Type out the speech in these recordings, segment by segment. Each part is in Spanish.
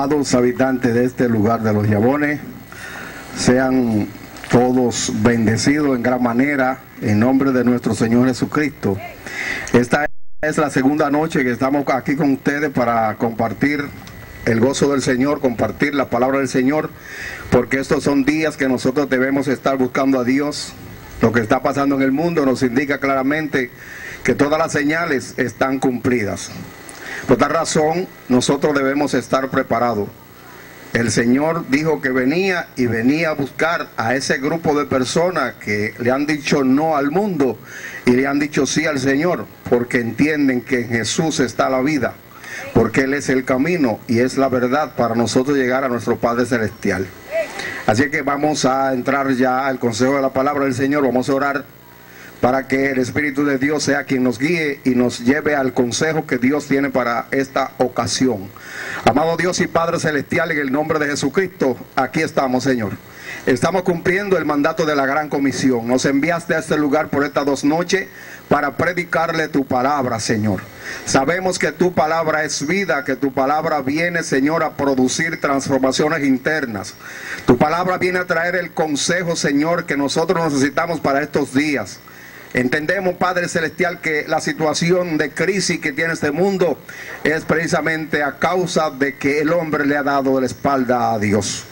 Amados habitantes de este lugar de los Yabones, sean todos bendecidos en gran manera en nombre de nuestro Señor Jesucristo. Esta es la segunda noche que estamos aquí con ustedes para compartir el gozo del Señor, compartir la palabra del Señor, porque estos son días que nosotros debemos estar buscando a Dios. Lo que está pasando en el mundo nos indica claramente que todas las señales están cumplidas. Por tal razón, nosotros debemos estar preparados. El Señor dijo que venía a buscar a ese grupo de personas que le han dicho no al mundo y le han dicho sí al Señor, porque entienden que en Jesús está la vida, porque Él es el camino y es la verdad para nosotros llegar a nuestro Padre Celestial. Así que vamos a entrar ya al consejo de la palabra del Señor. Vamos a orar para que el Espíritu de Dios sea quien nos guíe y nos lleve al consejo que Dios tiene para esta ocasión. Amado Dios y Padre Celestial, en el nombre de Jesucristo, aquí estamos, Señor. Estamos cumpliendo el mandato de la gran comisión. Nos enviaste a este lugar por estas 2 noches para predicarle tu palabra, Señor. Sabemos que tu palabra es vida, que tu palabra viene, Señor, a producir transformaciones internas. Tu palabra viene a traer el consejo, Señor, que nosotros necesitamos para estos días. Entendemos, Padre Celestial, que la situación de crisis que tiene este mundo es precisamente a causa de que el hombre le ha dado la espalda a Dios.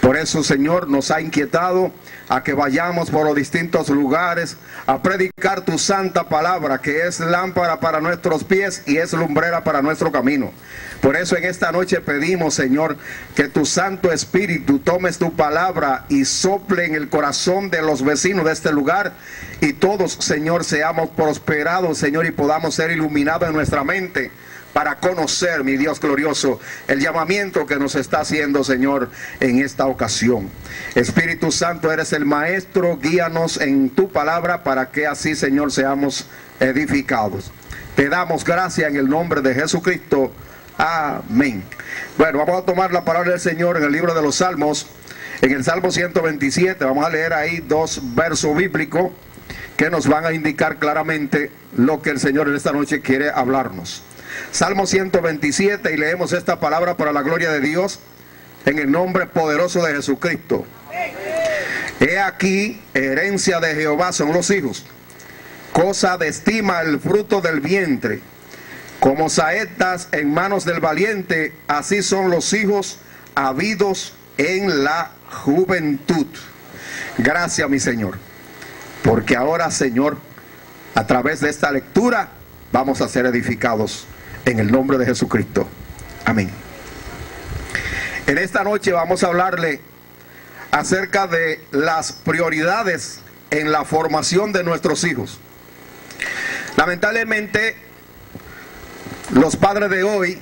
Por eso, Señor, nos ha inquietado a que vayamos por los distintos lugares a predicar tu santa palabra, que es lámpara para nuestros pies y es lumbrera para nuestro camino. Por eso en esta noche pedimos, Señor, que tu Santo Espíritu tomes tu palabra y sople en el corazón de los vecinos de este lugar, y todos, Señor, seamos prosperados, Señor, y podamos ser iluminados en nuestra mente para conocer, mi Dios glorioso, el llamamiento que nos está haciendo, Señor, en esta ocasión. Espíritu Santo, eres el Maestro, guíanos en tu palabra para que así, Señor, seamos edificados. Te damos gracias en el nombre de Jesucristo. Amén. Bueno, vamos a tomar la palabra del Señor en el libro de los Salmos, en el Salmo 127. Vamos a leer ahí 2 versos bíblicos que nos van a indicar claramente lo que el Señor en esta noche quiere hablarnos. Salmo 127, y leemos esta palabra para la gloria de Dios en el nombre poderoso de Jesucristo. He aquí, herencia de Jehová son los hijos, cosa de estima el fruto del vientre. Como saetas en manos del valiente, así son los hijos habidos en la juventud. Gracias, mi Señor, porque ahora, Señor, a través de esta lectura vamos a ser edificados en el nombre de Jesucristo. Amén. En esta noche vamos a hablarle acerca de las prioridades en la formación de nuestros hijos. Lamentablemente, los padres de hoy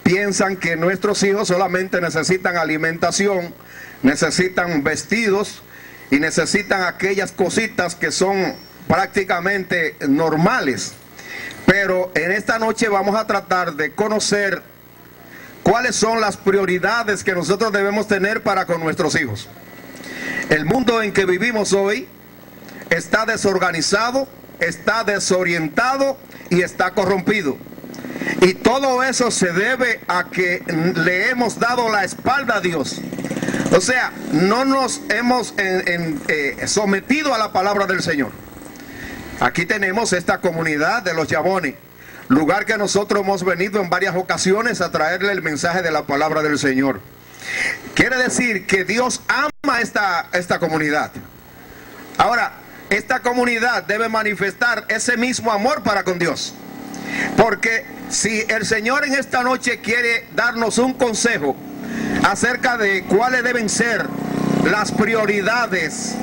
piensan que nuestros hijos solamente necesitan alimentación, necesitan vestidos y necesitan aquellas cositas que son prácticamente normales. Pero en esta noche vamos a tratar de conocer cuáles son las prioridades que nosotros debemos tener para con nuestros hijos. El mundo en que vivimos hoy está desorganizado, está desorientado y está corrompido. Y todo eso se debe a que le hemos dado la espalda a Dios. O sea, no nos hemos sometido a la palabra del Señor. Aquí tenemos esta comunidad de los Yabones, lugar que nosotros hemos venido en varias ocasiones a traerle el mensaje de la palabra del Señor. Quiere decir que Dios ama esta comunidad. Ahora, esta comunidad debe manifestar ese mismo amor para con Dios. Porque si el Señor en esta noche quiere darnos un consejo acerca de cuáles deben ser las prioridades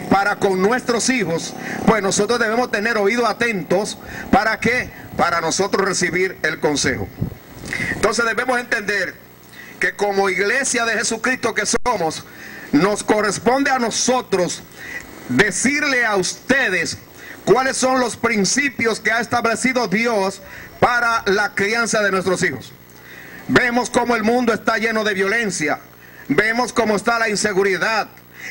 para con nuestros hijos, pues nosotros debemos tener oídos atentos. ¿Para qué? Para nosotros recibir el consejo. Entonces debemos entender que como iglesia de Jesucristo que somos, nos corresponde a nosotros decirle a ustedes cuáles son los principios que ha establecido Dios para la crianza de nuestros hijos. Vemos cómo el mundo está lleno de violencia, vemos cómo está la inseguridad,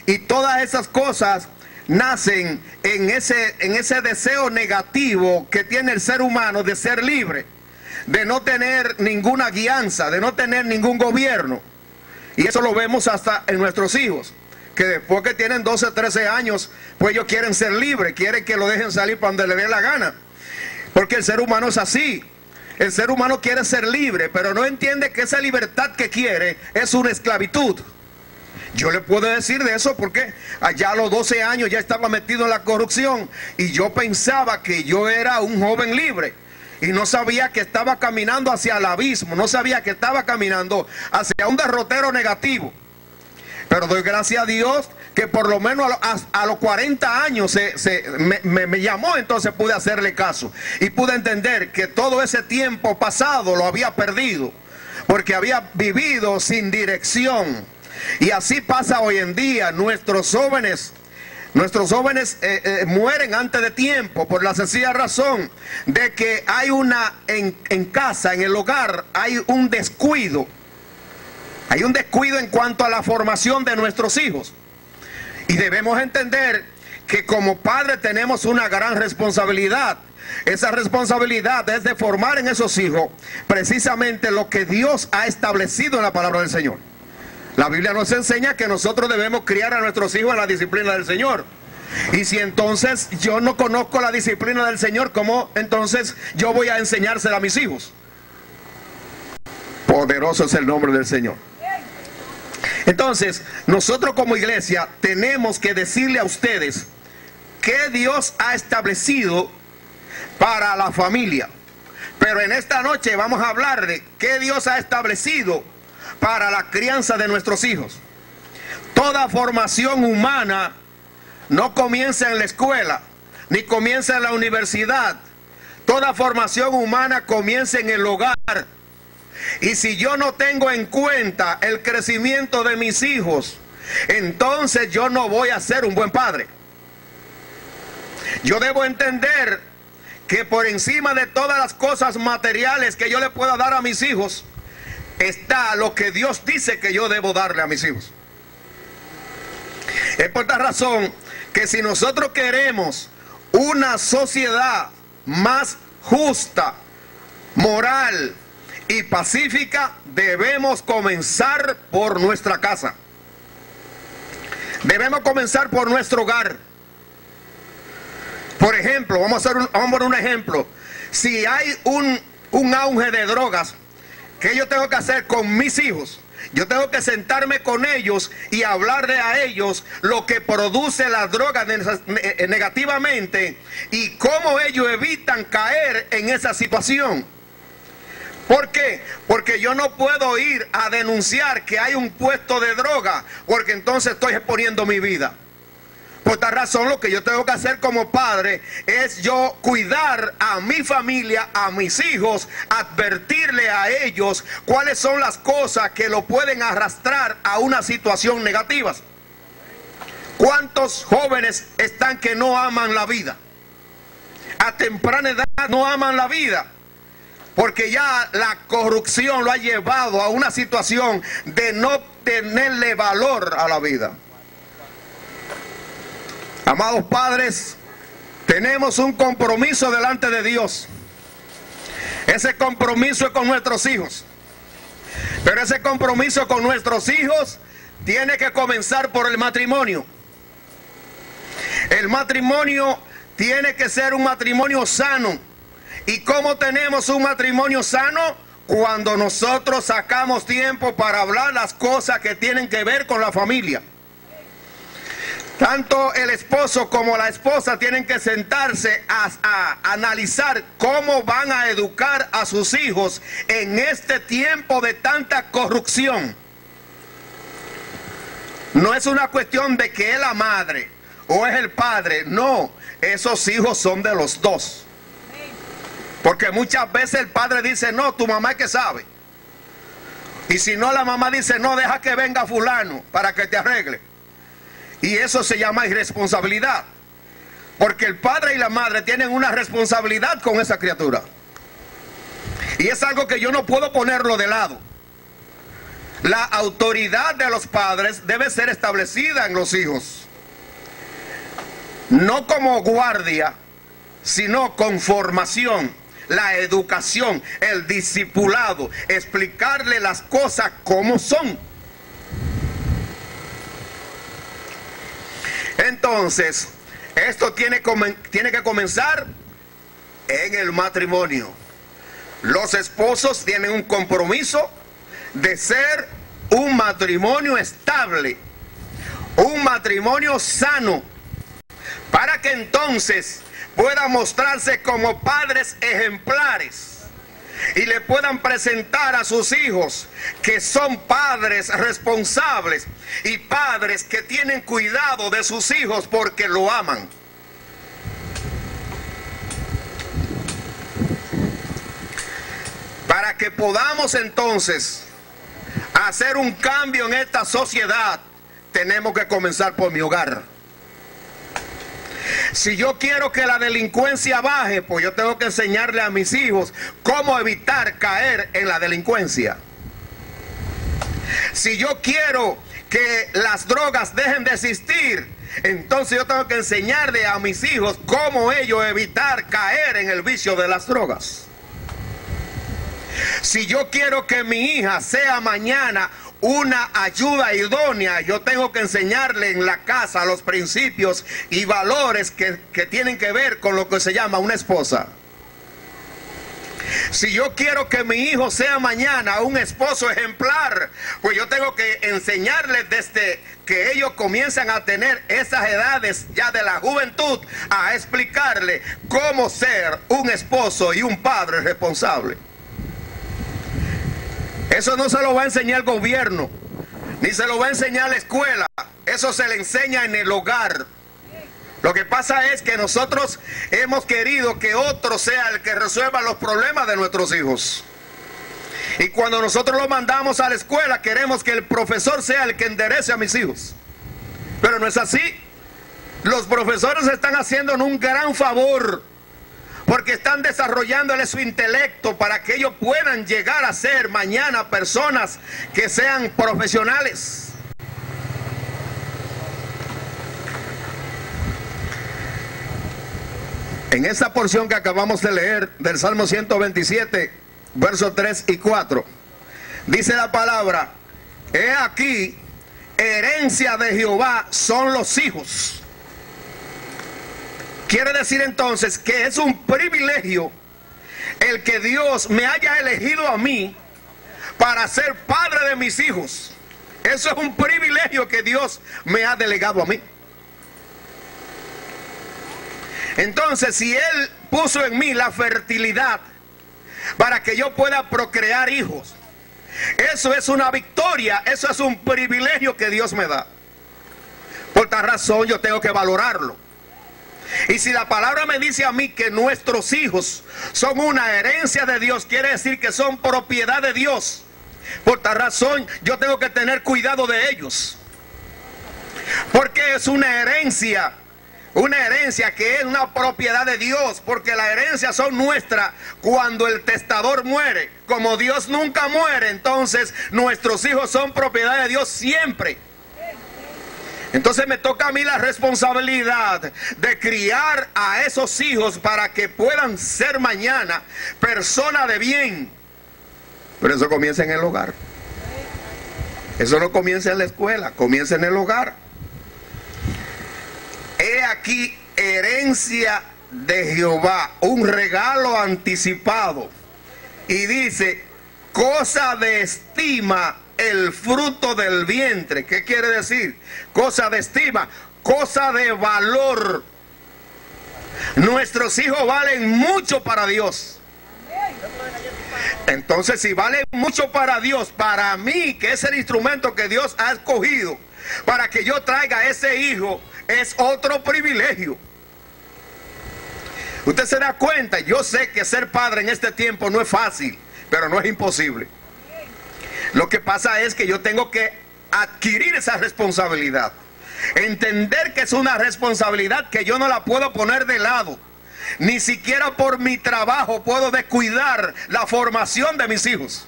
y todas esas cosas nacen en ese deseo negativo que tiene el ser humano de ser libre. de no tener ninguna guianza, de no tener ningún gobierno. Y eso lo vemos hasta en nuestros hijos, que después que tienen 12, 13 años, pues ellos quieren ser libres, quieren que lo dejen salir para donde le dé la gana. Porque el ser humano es así. El ser humano quiere ser libre, pero no entiende que esa libertad que quiere es una esclavitud. Yo le puedo decir de eso porque allá a los 12 años ya estaba metido en la corrupción y yo pensaba que yo era un joven libre y no sabía que estaba caminando hacia el abismo, no sabía que estaba caminando hacia un derrotero negativo. Pero doy gracias a Dios que por lo menos a los 40 años me llamó, entonces pude hacerle caso y pude entender que todo ese tiempo pasado lo había perdido porque había vivido sin dirección. Y así pasa hoy en día. Nuestros jóvenes mueren antes de tiempo por la sencilla razón de que hay en casa, en el hogar, hay un descuido. Hay un descuido en cuanto a la formación de nuestros hijos. Y debemos entender que como padres tenemos una gran responsabilidad. Esa responsabilidad es de formar en esos hijos precisamente lo que Dios ha establecido en la palabra del Señor. La Biblia nos enseña que nosotros debemos criar a nuestros hijos en la disciplina del Señor. Y si entonces yo no conozco la disciplina del Señor, ¿cómo entonces yo voy a enseñársela a mis hijos? Poderoso es el nombre del Señor. Entonces, nosotros como iglesia tenemos que decirle a ustedes que Dios ha establecido para la familia. Pero en esta noche vamos a hablar de qué Dios ha establecido para la crianza de nuestros hijos. Toda formación humana no comienza en la escuela, ni comienza en la universidad. Toda formación humana comienza en el hogar. Y si yo no tengo en cuenta el crecimiento de mis hijos, entonces yo no voy a ser un buen padre. Yo debo entender que por encima de todas las cosas materiales que yo le pueda dar a mis hijos, está lo que Dios dice que yo debo darle a mis hijos. Es por esta razón que si nosotros queremos una sociedad más justa, moral y pacífica, debemos comenzar por nuestra casa. Debemos comenzar por nuestro hogar. Por ejemplo, vamos a poner un ejemplo. Si hay un auge de drogas, ¿qué yo tengo que hacer con mis hijos? Yo tengo que sentarme con ellos y hablarle a ellos lo que produce las drogas negativamente y cómo ellos evitan caer en esa situación. ¿Por qué? Porque yo no puedo ir a denunciar que hay un puesto de droga, porque entonces estoy exponiendo mi vida. Por esta razón, lo que yo tengo que hacer como padre es yo cuidar a mi familia, a mis hijos, advertirle a ellos cuáles son las cosas que lo pueden arrastrar a una situación negativa. ¿Cuántos jóvenes están que no aman la vida? A temprana edad no aman la vida, porque ya la corrupción lo ha llevado a una situación de no tenerle valor a la vida. Amados padres, tenemos un compromiso delante de Dios. Ese compromiso es con nuestros hijos. Pero ese compromiso con nuestros hijos tiene que comenzar por el matrimonio. El matrimonio tiene que ser un matrimonio sano. ¿Y cómo tenemos un matrimonio sano? Cuando nosotros sacamos tiempo para hablar las cosas que tienen que ver con la familia. Tanto el esposo como la esposa tienen que sentarse a analizar cómo van a educar a sus hijos en este tiempo de tanta corrupción. No es una cuestión de que es la madre o es el padre, no, esos hijos son de los dos. Porque muchas veces el padre dice, no, tu mamá es que sabe. Y si no, la mamá dice, no, deja que venga fulano para que te arregle. Y eso se llama irresponsabilidad. Porque el padre y la madre tienen una responsabilidad con esa criatura. Y es algo que yo no puedo ponerlo de lado. La autoridad de los padres debe ser establecida en los hijos. No como guardia, sino con formación. la educación, el discipulado, explicarle las cosas como son. Entonces, esto tiene que comenzar en el matrimonio. Los esposos tienen un compromiso de ser un matrimonio estable, un matrimonio sano, para que entonces puedan mostrarse como padres ejemplares y le puedan presentar a sus hijos que son padres responsables y padres que tienen cuidado de sus hijos porque lo aman. Para que podamos entonces hacer un cambio en esta sociedad, tenemos que comenzar por mi hogar. Si yo quiero que la delincuencia baje, pues yo tengo que enseñarle a mis hijos cómo evitar caer en la delincuencia. Si yo quiero que las drogas dejen de existir, entonces yo tengo que enseñarle a mis hijos cómo ellos evitar caer en el vicio de las drogas. Si yo quiero que mi hija sea mañana una ayuda idónea, yo tengo que enseñarle en la casa los principios y valores que tienen que ver con lo que se llama una esposa. Si yo quiero que mi hijo sea mañana un esposo ejemplar, pues yo tengo que enseñarles desde que ellos comienzan a tener esas edades ya de la juventud, a explicarle cómo ser un esposo y un padre responsable. Eso no se lo va a enseñar el gobierno, ni se lo va a enseñar la escuela. Eso se le enseña en el hogar. Lo que pasa es que nosotros hemos querido que otro sea el que resuelva los problemas de nuestros hijos. Y cuando nosotros lo mandamos a la escuela, queremos que el profesor sea el que enderece a mis hijos. Pero no es así. Los profesores están haciéndonos un gran favor, porque están desarrollándole su intelecto para que ellos puedan llegar a ser mañana personas que sean profesionales. En esa porción que acabamos de leer del Salmo 127, versos 3 y 4, dice la palabra: he aquí, herencia de Jehová son los hijos. Quiere decir entonces que es un privilegio el que Dios me haya elegido a mí para ser padre de mis hijos. Eso es un privilegio que Dios me ha delegado a mí. Entonces, si Él puso en mí la fertilidad para que yo pueda procrear hijos, eso es una victoria, eso es un privilegio que Dios me da. Por tal razón yo tengo que valorarlo. Y si la palabra me dice a mí que nuestros hijos son una herencia de Dios, quiere decir que son propiedad de Dios. Por tal razón yo tengo que tener cuidado de ellos, porque es una herencia que es una propiedad de Dios, porque las herencias son nuestras cuando el testador muere. Como Dios nunca muere, entonces nuestros hijos son propiedad de Dios siempre. Entonces me toca a mí la responsabilidad de criar a esos hijos para que puedan ser mañana personas de bien. Pero eso comienza en el hogar. Eso no comienza en la escuela, comienza en el hogar. He aquí, herencia de Jehová, un regalo anticipado. Y dice, cosa de estima el fruto del vientre. ¿Qué quiere decir? Cosa de estima, cosa de valor. Nuestros hijos valen mucho para Dios. Entonces, si valen mucho para Dios, para mí, que es el instrumento que Dios ha escogido para que yo traiga a ese hijo, es otro privilegio. Usted se da cuenta, yo sé que ser padre en este tiempo no es fácil, pero no es imposible. Lo que pasa es que yo tengo que adquirir esa responsabilidad, entender que es una responsabilidad que yo no la puedo poner de lado. Ni siquiera por mi trabajo puedo descuidar la formación de mis hijos.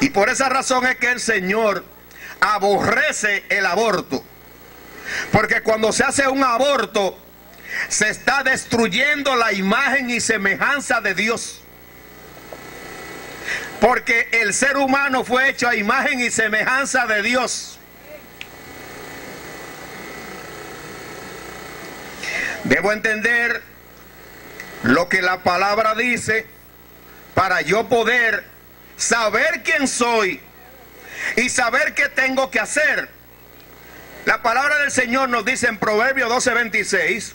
Y por esa razón es que el Señor aborrece el aborto. Porque cuando se hace un aborto, se está destruyendo la imagen y semejanza de Dios. Porque el ser humano fue hecho a imagen y semejanza de Dios. Debo entender lo que la palabra dice para yo poder saber quién soy y saber qué tengo que hacer. La palabra del Señor nos dice en Proverbios 12:26,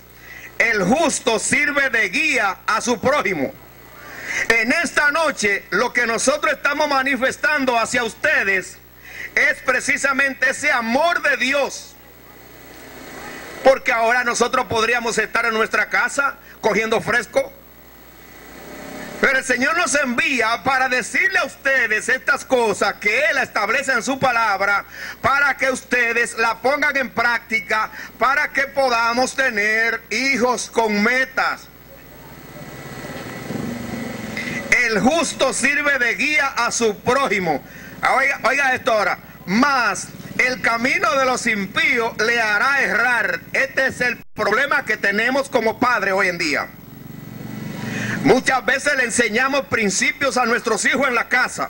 el justo sirve de guía a su prójimo. En esta noche lo que nosotros estamos manifestando hacia ustedes es precisamente ese amor de Dios. Porque ahora nosotros podríamos estar en nuestra casa cogiendo fresco. Pero el Señor nos envía para decirle a ustedes estas cosas que Él establece en su palabra, para que ustedes la pongan en práctica, para que podamos tener hijos con metas. El justo sirve de guía a su prójimo. Oiga esto ahora. Mas el camino de los impíos le hará errar. Este es el problema que tenemos como padres hoy en día. Muchas veces le enseñamos principios a nuestros hijos en la casa.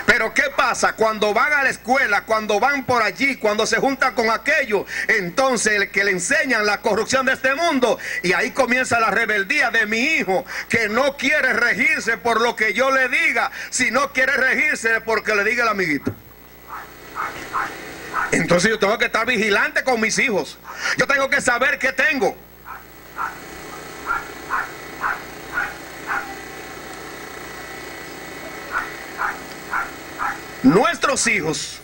Pero ¿qué pasa? Cuando van a la escuela, cuando van por allí, cuando se juntan con aquello, entonces el que le enseñan la corrupción de este mundo, y ahí comienza la rebeldía de mi hijo, que no quiere regirse por lo que yo le diga, sino quiere regirse porque le diga el amiguito. Entonces yo tengo que estar vigilante con mis hijos. Yo tengo que saber qué tengo. Nuestros hijos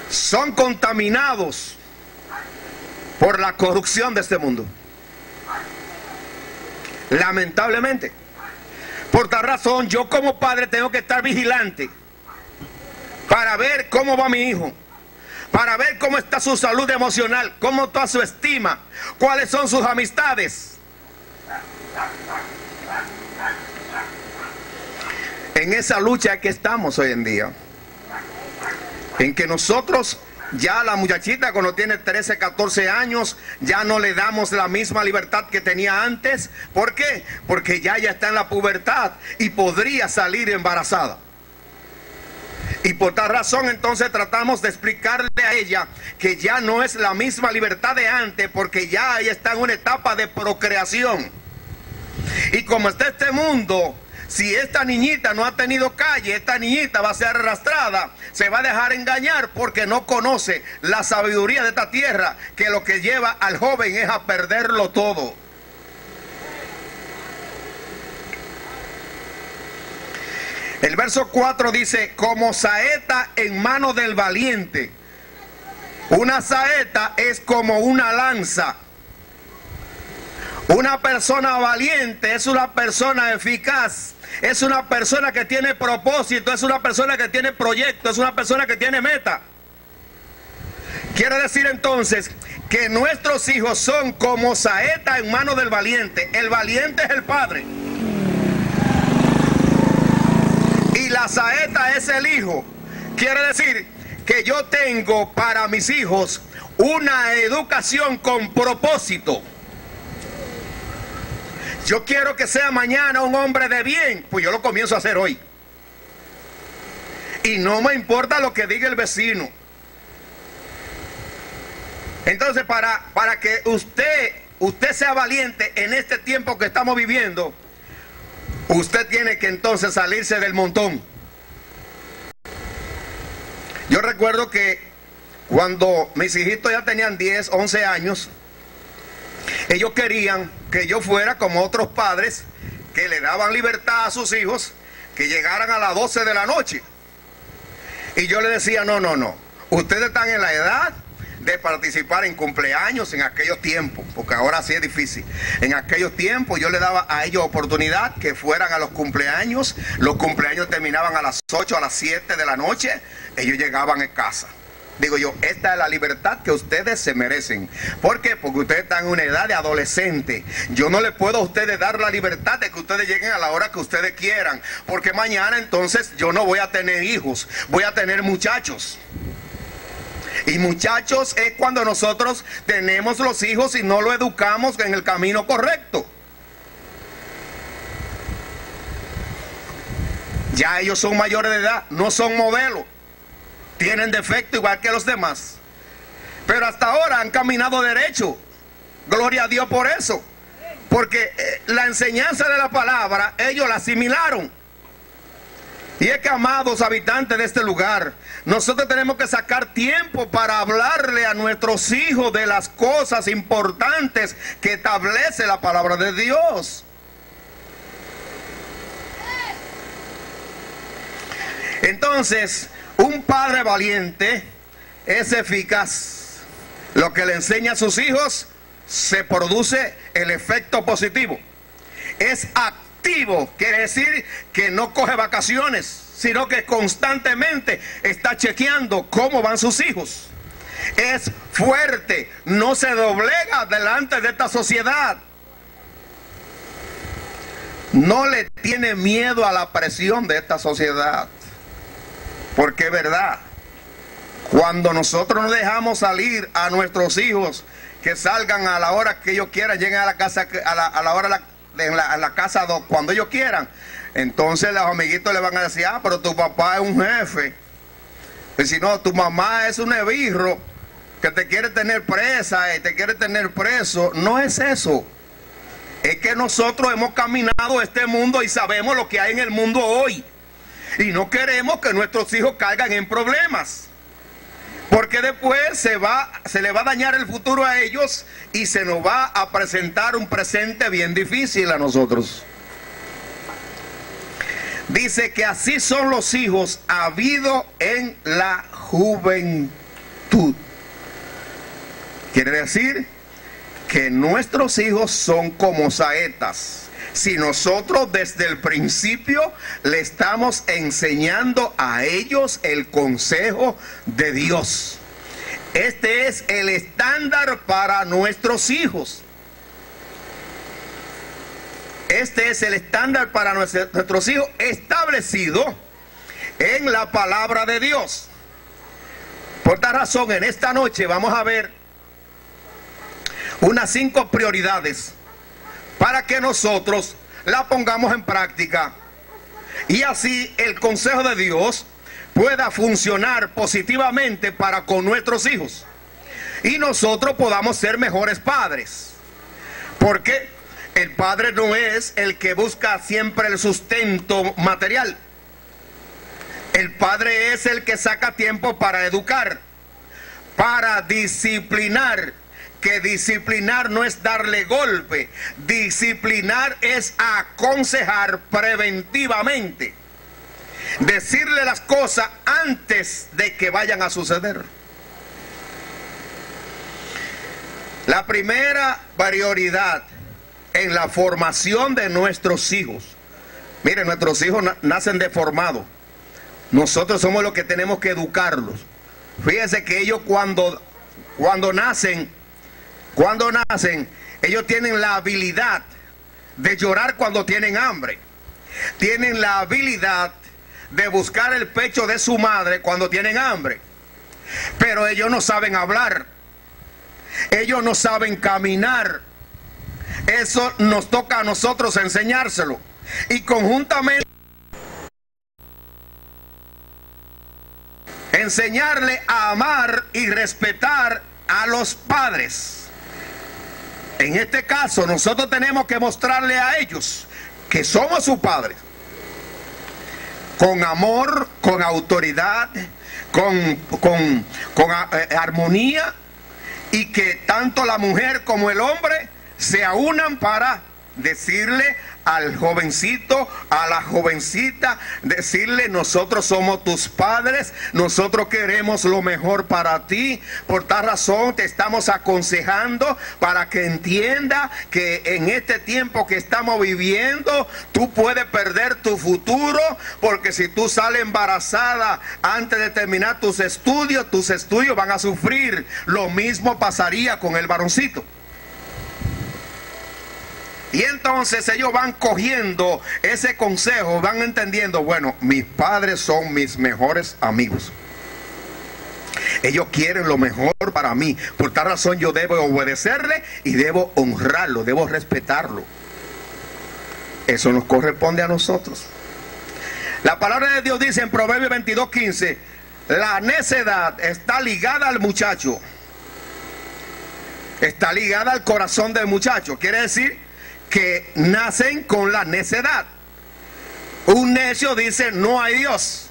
son contaminados por la corrupción de este mundo. Lamentablemente. Por tal razón, yo como padre tengo que estar vigilante para ver cómo va mi hijo, para ver cómo está su salud emocional, cómo está su estima, cuáles son sus amistades. En esa lucha que estamos hoy en día, en que nosotros ya la muchachita cuando tiene 13, 14 años, ya no le damos la misma libertad que tenía antes. ¿Por qué? Porque ya está en la pubertad y podría salir embarazada. Y por tal razón entonces tratamos de explicarle a ella que ya no es la misma libertad de antes, porque ya ella está en una etapa de procreación. Y como está este mundo, si esta niñita no ha tenido calle, esta niñita va a ser arrastrada, se va a dejar engañar porque no conoce la sabiduría de esta tierra, que lo que lleva al joven es a perderlo todo. El verso 4 dice, como saeta en mano del valiente. Una saeta es como una lanza. Una persona valiente es una persona eficaz, es una persona que tiene propósito, es una persona que tiene proyecto, es una persona que tiene meta. Quiere decir entonces que nuestros hijos son como saeta en mano del valiente. El valiente es el padre y la saeta es el hijo. Quiere decir que yo tengo para mis hijos una educación con propósito. Yo quiero que sea mañana un hombre de bien, pues yo lo comienzo a hacer hoy. Y no me importa lo que diga el vecino. Entonces, para que usted sea valiente en este tiempo que estamos viviendo, usted tiene que entonces salirse del montón. Yo recuerdo que cuando mis hijitos ya tenían 10, 11 años, ellos querían que yo fuera como otros padres que le daban libertad a sus hijos, que llegaran a las 12 de la noche. Y yo les decía, no, ustedes están en la edad de participar en cumpleaños en aquellos tiempos, porque ahora sí es difícil. En aquellos tiempos yo les daba a ellos oportunidad que fueran a los cumpleaños terminaban a las 8, a las 7 de la noche, ellos llegaban a casa. Digo yo, esta es la libertad que ustedes se merecen. ¿Por qué? Porque ustedes están en una edad de adolescente. Yo no les puedo a ustedes dar la libertad de que ustedes lleguen a la hora que ustedes quieran, porque mañana entonces yo no voy a tener hijos, voy a tener muchachos. Y muchachos, es cuando nosotros tenemos los hijos y no lo educamos en el camino correcto. Ya ellos son mayores de edad, no son modelos, tienen defecto igual que los demás. Pero hasta ahora han caminado derecho. Gloria a Dios por eso. Porque la enseñanza de la palabra, ellos la asimilaron. Y es que, amados habitantes de este lugar, nosotros tenemos que sacar tiempo para hablarle a nuestros hijos de las cosas importantes que establece la palabra de Dios. Entonces, un padre valiente es eficaz. Lo que le enseña a sus hijos, se produce el efecto positivo. Es activo, quiere decir que no coge vacaciones, sino que constantemente está chequeando cómo van sus hijos. Es fuerte, no se doblega delante de esta sociedad. No le tiene miedo a la presión de esta sociedad. Porque es verdad, cuando nosotros no dejamos salir a nuestros hijos, que salgan a la hora que ellos quieran, lleguen a la casa a la hora en la casa cuando ellos quieran, entonces los amiguitos le van a decir: ah, pero tu papá es un jefe. Y si no, tu mamá es un esbirro que te quiere tener presa y te quiere tener preso. No es eso. Es que nosotros hemos caminado este mundo y sabemos lo que hay en el mundo hoy. Y no queremos que nuestros hijos caigan en problemas. Porque después se le va a dañar el futuro a ellos y se nos va a presentar un presente bien difícil a nosotros. Dice que así son los hijos habidos en la juventud. Quiere decir que nuestros hijos son como saetas. Si nosotros desde el principio le estamos enseñando a ellos el consejo de Dios. Este es el estándar para nuestros hijos. Este es el estándar para nuestros hijos establecido en la palabra de Dios. Por esta razón, en esta noche vamos a ver unas 5 prioridades para que nosotros la pongamos en práctica y así el consejo de Dios pueda funcionar positivamente para con nuestros hijos y nosotros podamos ser mejores padres. Porque el padre no es el que busca siempre el sustento material. El padre es el que saca tiempo para educar, para disciplinar. Que disciplinar no es darle golpe, disciplinar es aconsejar preventivamente, decirle las cosas antes de que vayan a suceder. La primera prioridad en la formación de nuestros hijos. Miren, nuestros hijos nacen deformados. Nosotros somos los que tenemos que educarlos. Fíjense que ellos cuando nacen, ellos tienen la habilidad de llorar cuando tienen hambre. Tienen la habilidad de buscar el pecho de su madre cuando tienen hambre. Pero ellos no saben hablar. Ellos no saben caminar. Eso nos toca a nosotros enseñárselo. Y conjuntamente enseñarle a amar y respetar a los padres. En este caso, nosotros tenemos que mostrarle a ellos que somos sus padres. Con amor, con autoridad, con armonía. Y que tanto la mujer como el hombre se aunan para decirle al jovencito, a la jovencita, decirle: nosotros somos tus padres, nosotros queremos lo mejor para ti, por tal razón te estamos aconsejando para que entienda que en este tiempo que estamos viviendo tú puedes perder tu futuro, porque si tú sales embarazada antes de terminar tus estudios van a sufrir. Lo mismo pasaría con el varoncito. Y entonces ellos van cogiendo ese consejo, van entendiendo: bueno, mis padres son mis mejores amigos. Ellos quieren lo mejor para mí. Por tal razón yo debo obedecerle y debo honrarlo, debo respetarlo. Eso nos corresponde a nosotros. La palabra de Dios dice en Proverbios 22:15, la necedad está ligada al muchacho. Está ligada al corazón del muchacho. Quiere decir que nacen con la necedad. Un necio dice, no hay Dios.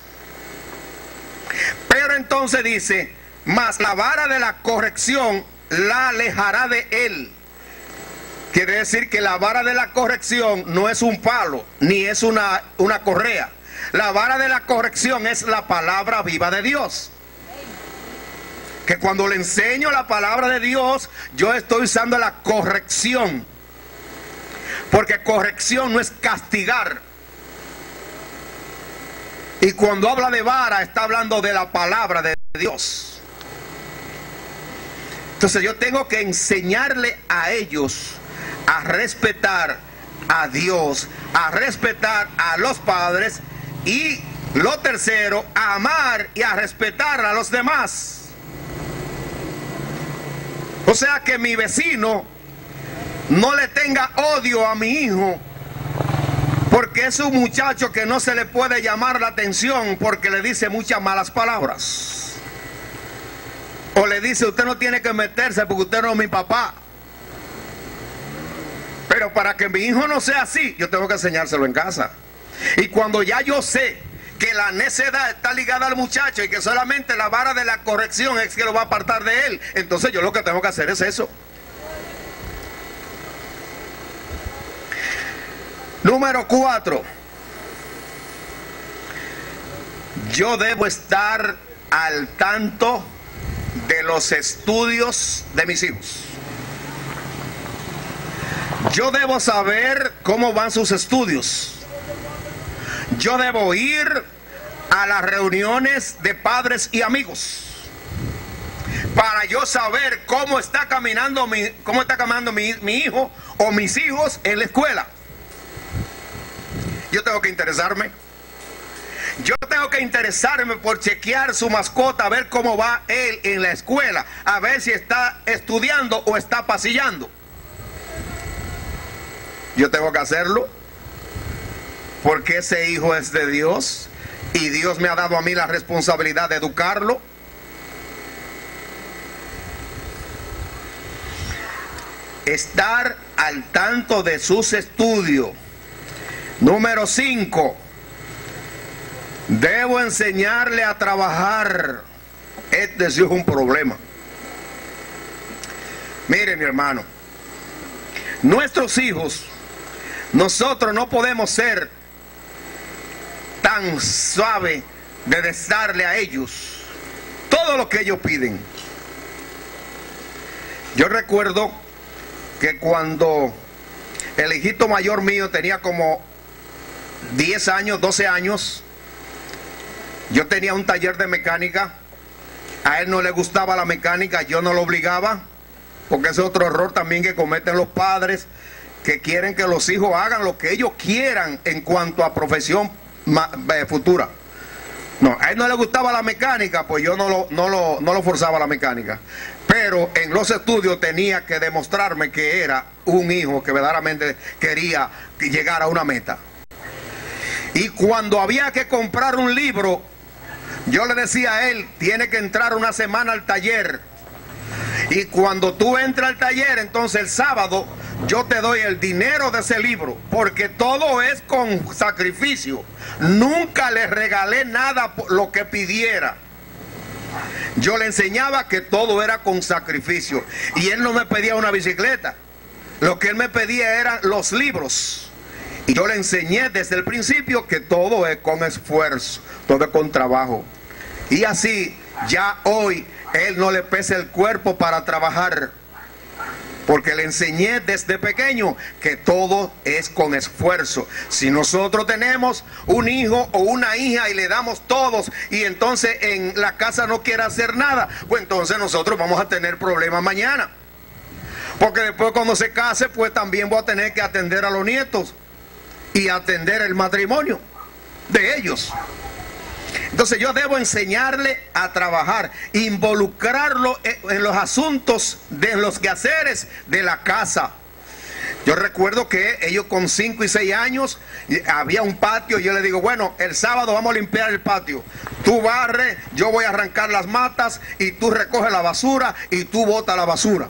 Pero entonces dice, mas la vara de la corrección la alejará de él. Quiere decir que la vara de la corrección no es un palo, ni es una correa. La vara de la corrección es la palabra viva de Dios. Que cuando le enseño la palabra de Dios, yo estoy usando la corrección. Porque corrección no es castigar. Y cuando habla de vara, está hablando de la palabra de Dios. Entonces yo tengo que enseñarle a ellos a respetar a Dios, a respetar a los padres y lo tercero, a amar y a respetar a los demás. O sea que mi vecino no le tenga odio a mi hijo porque es un muchacho que no se le puede llamar la atención porque le dice muchas malas palabras. O le dice, usted no tiene que meterse porque usted no es mi papá. Pero para que mi hijo no sea así, yo tengo que enseñárselo en casa. Y cuando ya yo sé que la necedad está ligada al muchacho y que solamente la vara de la corrección es que lo va a apartar de él, entonces yo lo que tengo que hacer es eso. Número 4. Yo debo estar al tanto de los estudios de mis hijos. Yo debo saber cómo van sus estudios. Yo debo ir a las reuniones de padres y amigos para yo saber cómo está caminando mi hijo o mis hijos en la escuela. Yo tengo que interesarme. Yo tengo que interesarme por chequear su mascota, a ver cómo va él en la escuela, a ver si está estudiando o está pasillando. Yo tengo que hacerlo porque ese hijo es de Dios y Dios me ha dado a mí la responsabilidad de educarlo. Estar al tanto de sus estudios. Número 5. Debo enseñarle a trabajar. Este sí es un problema. Mire, mi hermano, nuestros hijos, nosotros no podemos ser tan suave de darle a ellos todo lo que ellos piden. Yo recuerdo que cuando el hijito mayor mío tenía como 10 años, 12 años, yo tenía un taller de mecánica. A él no le gustaba la mecánica, yo no lo obligaba, porque ese es otro error también que cometen los padres, que quieren que los hijos hagan lo que ellos quieran en cuanto a profesión futura. No, a él no le gustaba la mecánica, pues yo no lo forzaba a la mecánica. Pero en los estudios tenía que demostrarme que era un hijo que verdaderamente quería llegar a una meta. Y cuando había que comprar un libro, yo le decía a él, tiene que entrar una semana al taller. Y cuando tú entras al taller, entonces el sábado yo te doy el dinero de ese libro, porque todo es con sacrificio. Nunca le regalé nada por lo que pidiera. Yo le enseñaba que todo era con sacrificio. Y él no me pedía una bicicleta. Lo que él me pedía eran los libros. Y yo le enseñé desde el principio que todo es con esfuerzo, todo es con trabajo. Y así, ya hoy, él no le pesa el cuerpo para trabajar. Porque le enseñé desde pequeño que todo es con esfuerzo. Si nosotros tenemos un hijo o una hija y le damos todos y entonces en la casa no quiere hacer nada, pues entonces nosotros vamos a tener problemas mañana. Porque después cuando se case, pues también voy a tener que atender a los nietos y atender el matrimonio de ellos. Entonces yo debo enseñarle a trabajar, involucrarlo en los asuntos de los quehaceres de la casa. Yo recuerdo que ellos con 5 y 6 años, había un patio, y yo le digo, bueno, el sábado vamos a limpiar el patio. Tú barres, yo voy a arrancar las matas, y tú recoges la basura, y tú botas la basura.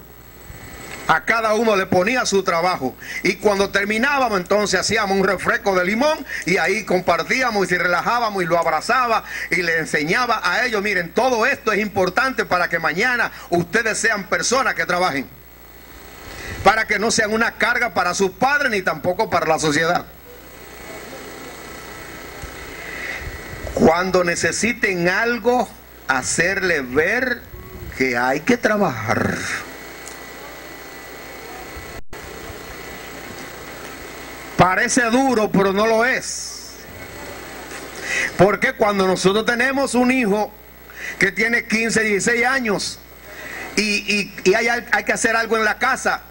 A cada uno le ponía su trabajo. Y cuando terminábamos, entonces hacíamos un refresco de limón, y ahí compartíamos y relajábamos, y lo abrazaba, y le enseñaba a ellos, miren, todo esto es importante para que mañana ustedes sean personas que trabajen, para que no sean una carga para sus padres ni tampoco para la sociedad. Cuando necesiten algo, hacerle ver que hay que trabajar. Parece duro, pero no lo es. Porque cuando nosotros tenemos un hijo que tiene 15, 16 años y hay que hacer algo en la casa,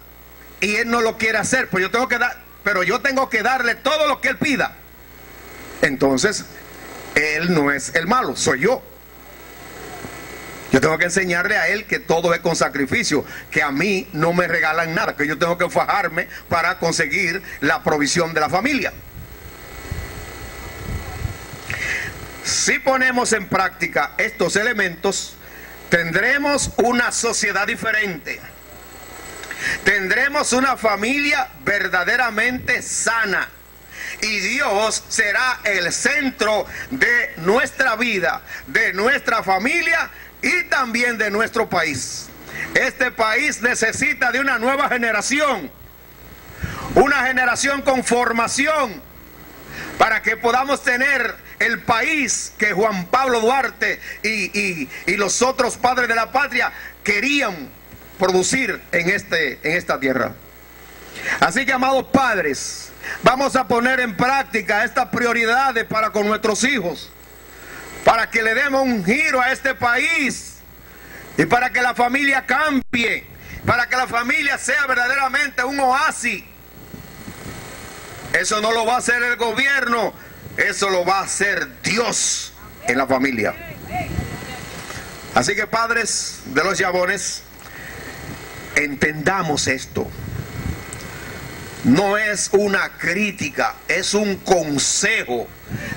y él no lo quiere hacer, pues yo tengo que darle todo lo que él pida. Entonces, él no es el malo, soy yo. Yo tengo que enseñarle a él que todo es con sacrificio, que a mí no me regalan nada, que yo tengo que fajarme para conseguir la provisión de la familia. Si ponemos en práctica estos elementos, tendremos una sociedad diferente. Tendremos una familia verdaderamente sana, y Dios será el centro de nuestra vida, de nuestra familia y también de nuestro país. Este país necesita de una nueva generación, una generación con formación, para que podamos tener el país que Juan Pablo Duarte y los otros padres de la patria querían producir en esta tierra. Así que, amados padres, vamos a poner en práctica estas prioridades para con nuestros hijos, para que le demos un giro a este país, y para que la familia cambie, para que la familia sea verdaderamente un oasis. Eso no lo va a hacer el gobierno, eso lo va a hacer Dios en la familia. Así que, padres de los Llabones, entendamos esto. No es una crítica, es un consejo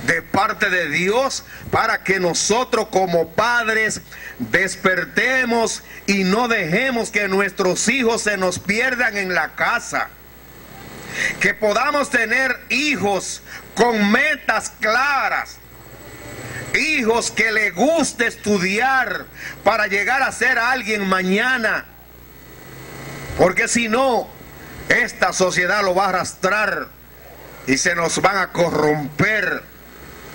de parte de Dios para que nosotros como padres despertemos y no dejemos que nuestros hijos se nos pierdan en la casa. Que podamos tener hijos con metas claras, hijos que les guste estudiar para llegar a ser alguien mañana. Porque si no, esta sociedad lo va a arrastrar y se nos van a corromper,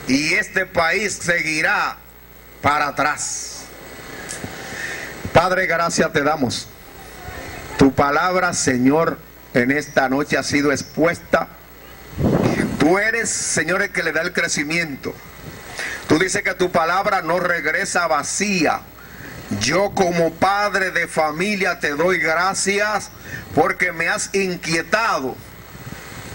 y este país seguirá para atrás. Padre, gracias te damos. Tu palabra, Señor, en esta noche ha sido expuesta. Tú eres, Señor, el que le da el crecimiento. Tú dices que tu palabra no regresa vacía. Yo como padre de familia te doy gracias porque me has inquietado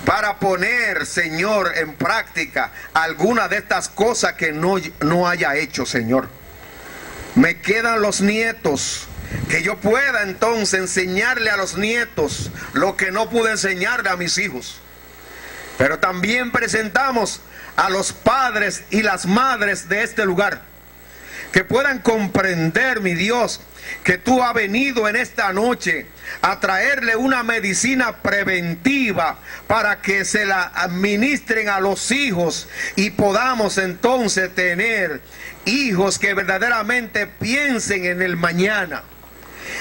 para poner, Señor, en práctica alguna de estas cosas que no haya hecho, Señor. Me quedan los nietos, que yo pueda entonces enseñarle a los nietos lo que no pude enseñarle a mis hijos. Pero también presentamos a los padres y las madres de este lugar, que puedan comprender, mi Dios, que tú has venido en esta noche a traerle una medicina preventiva para que se la administren a los hijos y podamos entonces tener hijos que verdaderamente piensen en el mañana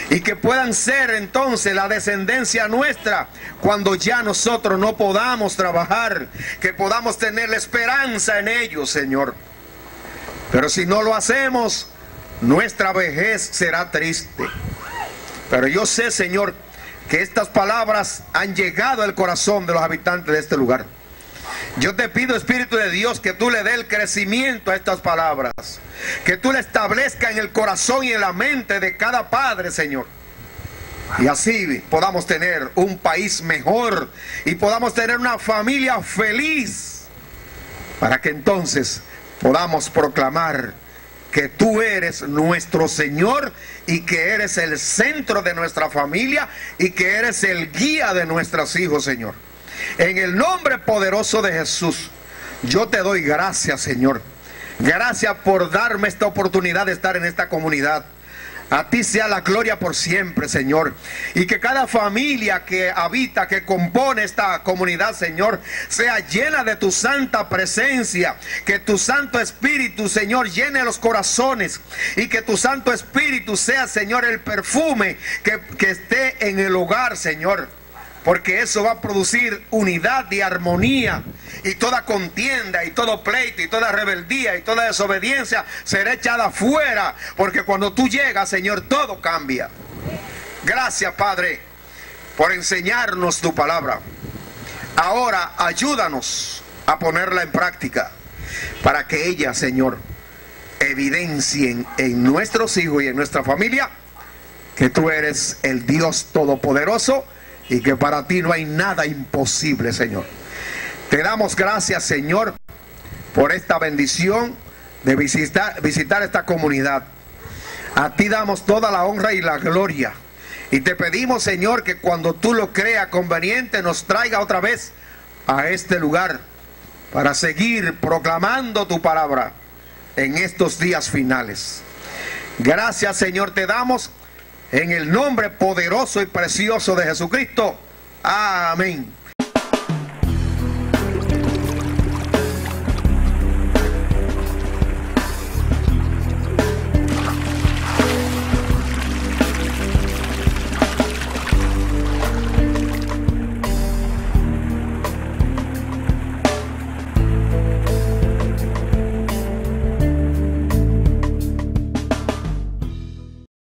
y que puedan ser entonces la descendencia nuestra cuando ya nosotros no podamos trabajar, que podamos tener la esperanza en ellos, Señor. Pero si no lo hacemos, nuestra vejez será triste. Pero yo sé, Señor, que estas palabras han llegado al corazón de los habitantes de este lugar. Yo te pido, Espíritu de Dios, que tú le des el crecimiento a estas palabras, que tú le establezcas en el corazón y en la mente de cada padre, Señor, y así podamos tener un país mejor y podamos tener una familia feliz, para que entonces podamos proclamar que tú eres nuestro Señor y que eres el centro de nuestra familia y que eres el guía de nuestros hijos, Señor. En el nombre poderoso de Jesús, yo te doy gracias, Señor. Gracias por darme esta oportunidad de estar en esta comunidad. A ti sea la gloria por siempre, Señor. Y que cada familia que habita, que compone esta comunidad, Señor, sea llena de tu santa presencia. Que tu Santo Espíritu, Señor, llene los corazones. Y que tu Santo Espíritu sea, Señor, el perfume que esté en el hogar, Señor. Porque eso va a producir unidad y armonía. Y toda contienda y todo pleito y toda rebeldía y toda desobediencia será echada fuera. Porque cuando tú llegas, Señor, todo cambia. Gracias, Padre, por enseñarnos tu palabra. Ahora ayúdanos a ponerla en práctica. Para que ella, Señor, evidencien en nuestros hijos y en nuestra familia que tú eres el Dios Todopoderoso. Y que para ti no hay nada imposible, Señor. Te damos gracias, Señor, por esta bendición de visitar esta comunidad. A ti damos toda la honra y la gloria. Y te pedimos, Señor, que cuando tú lo creas conveniente nos traiga otra vez a este lugar para seguir proclamando tu palabra en estos días finales. Gracias, Señor, te damos. En el nombre poderoso y precioso de Jesucristo. Amén.